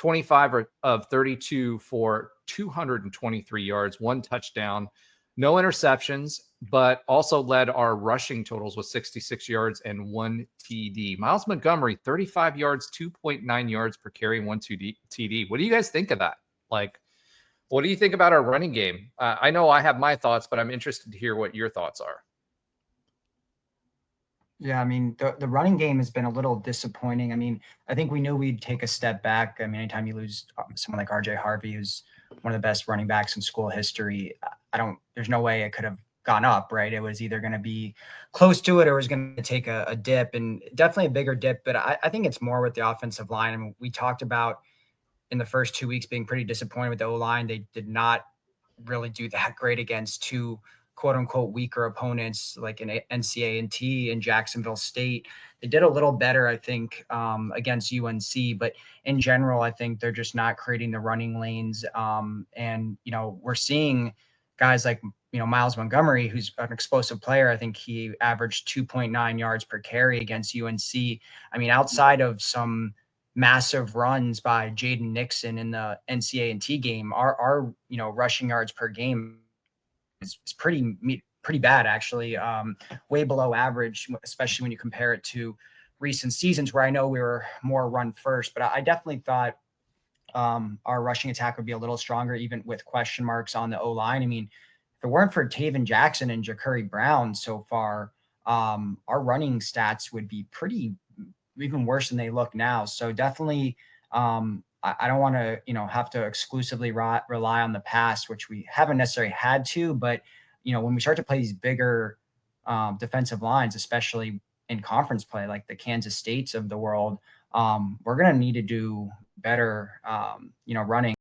25 of 32 for 223 yards, 1 touchdown, no interceptions, but also led our rushing totals with 66 yards and 1 TD. Miles Montgomery, 35 yards, 2.9 yards per carry, 1 TD. What do you guys think of that? Like, what do you think about our running game? I know I have my thoughts, but I'm interested to hear what your thoughts are. Yeah, I mean, the running game has been a little disappointing. I mean, I think we knew we'd take a step back. I mean, anytime you lose someone like RJ Harvey, who's one of the best running backs in school history, there's no way it could have gone up, right? It was either going to be close to it or it was going to take a dip, and definitely a bigger dip. But I think it's more with the offensive line. I mean, we talked about in the first 2 weeks being pretty disappointed with the O-line. They did not really do that great against two quote unquote weaker opponents like an NCA&T and Jacksonville State. They did a little better, I think, against UNC, but in general, I think they're just not creating the running lanes. And, we're seeing guys like, Miles Montgomery, who's an explosive player. I think he averaged 2.9 yards per carry against UNC. I mean, outside of some massive runs by Jaden Nixon in the NCA&T game, our rushing yards per game is pretty bad, actually, way below average, especially when you compare it to recent seasons where I know we were more run first. But I definitely thought our rushing attack would be a little stronger, even with question marks on the O-line. I mean, if it weren't for Taven Jackson and Ja'Curry Brown so far, our running stats would be pretty even worse than they look now. So definitely, I don't want to, have to exclusively rely on the pass, which we haven't necessarily had to. But, when we start to play these bigger defensive lines, especially in conference play, like the Kansas States of the world, we're going to need to do better, running.